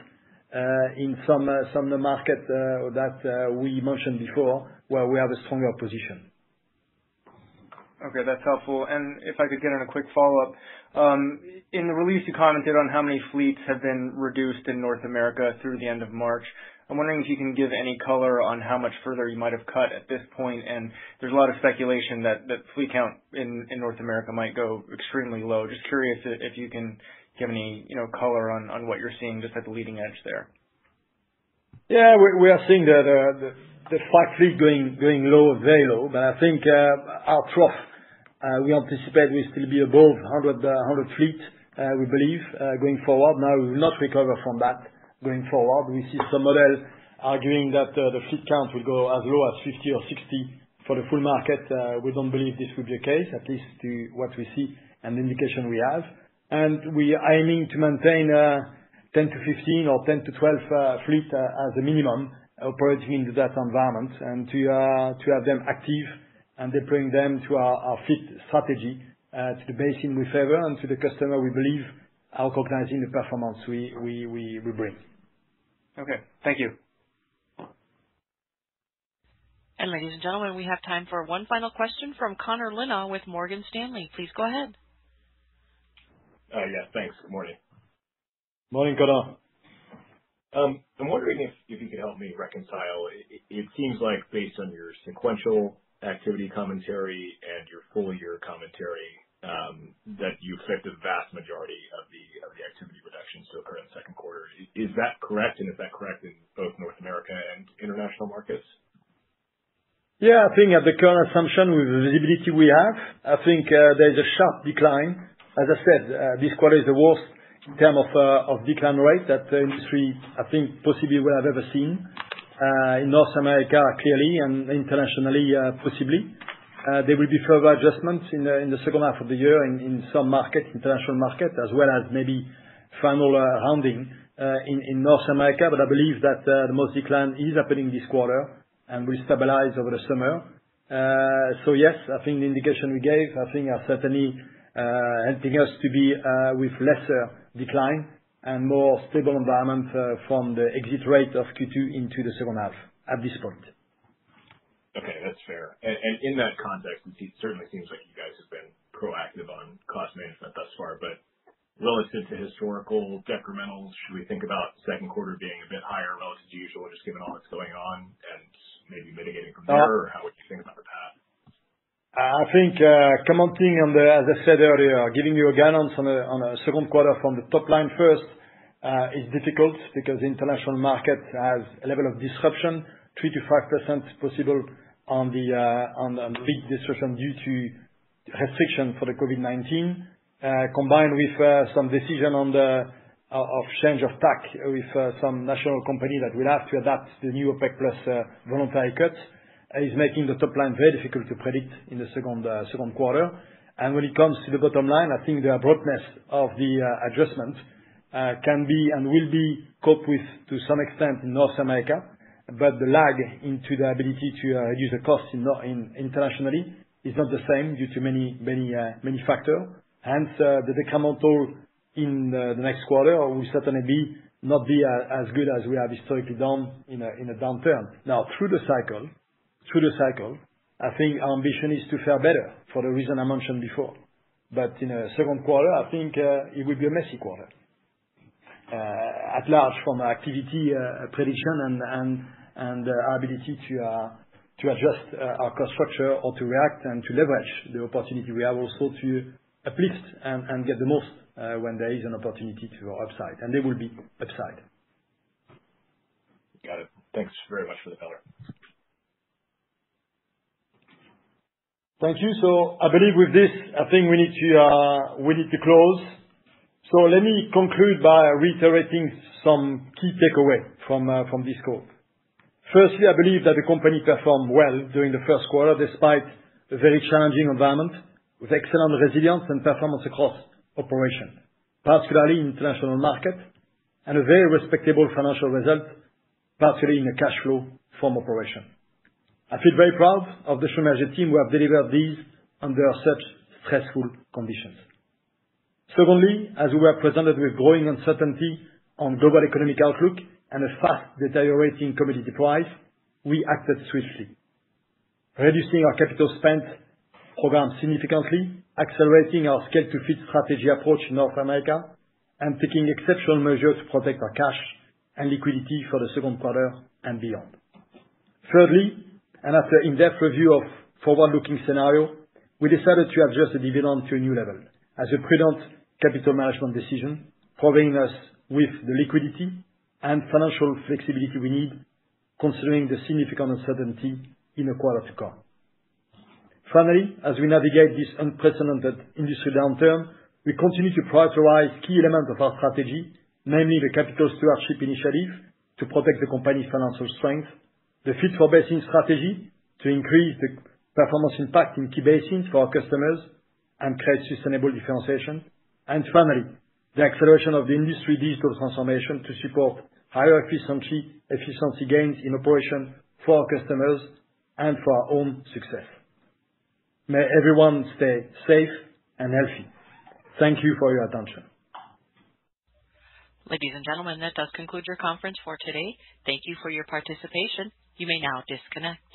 in some of the market that we mentioned before, where we have a stronger position. Okay, that's helpful. And if I could get in a quick follow-up. In the release, you commented on how many fleets have been reduced in North America through the end of March. I'm wondering if you can give any color on how much further you might have cut at this point. And there's a lot of speculation that fleet count in North America might go extremely low. Just curious if you can give any color on what you're seeing just at the leading edge there. Yeah, we are seeing the frac fleet going low, very low. But I think our trough, we anticipate will still be above 100 fleet, we believe, going forward. Now, we will not recover from that going forward. We see some models arguing that the fleet count will go as low as 50 or 60 for the full market. We don't believe this will be the case, at least to what we see and the indication we have. And we are aiming to maintain 10 to 15 or 10 to 12 fleet as a minimum operating in that environment, and to have them active and deploying them to our fleet strategy, to the basin we favor and to the customer we believe are recognizing the performance we bring. Okay, thank you. And ladies and gentlemen, we have time for one final question from Connor Lynagh with Morgan Stanley. Please go ahead. Yeah, thanks. Good morning. Morning, Connor. I'm wondering if you could help me reconcile. It seems like based on your sequential activity commentary and your full year commentary, that you expect the vast majority of the activity reductions to occur in the second quarter. Is that correct? And is that correct in both North America and international markets? Yeah, I think at the current assumption with the visibility we have, I think there's a sharp decline. As I said, this quarter is the worst in terms of decline rate that the industry, I think, possibly will have ever seen. In North America, clearly, and internationally, possibly. There will be further adjustments in the second half of the year in some markets, international market, as well as maybe final rounding in North America. But I believe that the most decline is happening this quarter and will stabilize over the summer. So yes, I think the indication we gave, I think are certainly helping us to be with lesser decline and more stable environment from the exit rate of Q2 into the second half at this point. Okay, that's fair. And in that context, it certainly seems like you guys have been proactive on cost management thus far, but relative to historical decrementals, should we think about second quarter being a bit higher relative to usual, just given all that's going on, and maybe mitigating from there, or how would you think about the path? I think commenting on as I said earlier, giving you a guidance on a second quarter from the top line first is difficult because the international market has a level of disruption, 3 to 5% possible on the big disruption due to restriction for the COVID-19, combined with some decision on of change of tack with some national company that will have to adapt to the new OPEC plus voluntary cuts. is making the top line very difficult to predict in the second quarter. And when it comes to the bottom line, I think the abruptness of the adjustment can be and will be coped with to some extent in North America, but the lag into the ability to reduce the cost internationally is not the same due to many factors. Hence, the decremental in the next quarter will certainly not be as good as we have historically done in a downturn. Now, through the cycle, I think our ambition is to fare better for the reason I mentioned before. But in a second quarter, I think it will be a messy quarter at large from activity prediction and our ability to adjust our cost structure or to react and to leverage the opportunity we have also to uplift and get the most when there is an opportunity to upside, and there will be upside. Got it. Thanks very much for the color. Thank you. So I believe with this, I think we need to close. So let me conclude by reiterating some key takeaway from this call. Firstly, I believe that the company performed well during the first quarter despite a very challenging environment with excellent resilience and performance across operation, particularly in international market, and a very respectable financial result, particularly in the cash flow from operation. I feel very proud of the Schlumberger team who have delivered these under such stressful conditions. Secondly, as we were presented with growing uncertainty on global economic outlook and a fast deteriorating commodity price, we acted swiftly, reducing our capital spend program significantly, accelerating our scale-to-fit strategy approach in North America, and taking exceptional measures to protect our cash and liquidity for the second quarter and beyond. Thirdly, and after in-depth review of forward-looking scenario, we decided to adjust the dividend to a new level as a prudent capital management decision, providing us with the liquidity and financial flexibility we need, considering the significant uncertainty in the quarter to come. Finally, as we navigate this unprecedented industry downturn, we continue to prioritize key elements of our strategy, namely the capital stewardship initiative to protect the company's financial strength, the fit-for-basin strategy to increase the performance impact in key basins for our customers and create sustainable differentiation, and finally, the acceleration of the industry digital transformation to support higher efficiency gains in operation for our customers and for our own success. May everyone stay safe and healthy. Thank you for your attention. Ladies and gentlemen, that does conclude your conference for today. Thank you for your participation. You may now disconnect.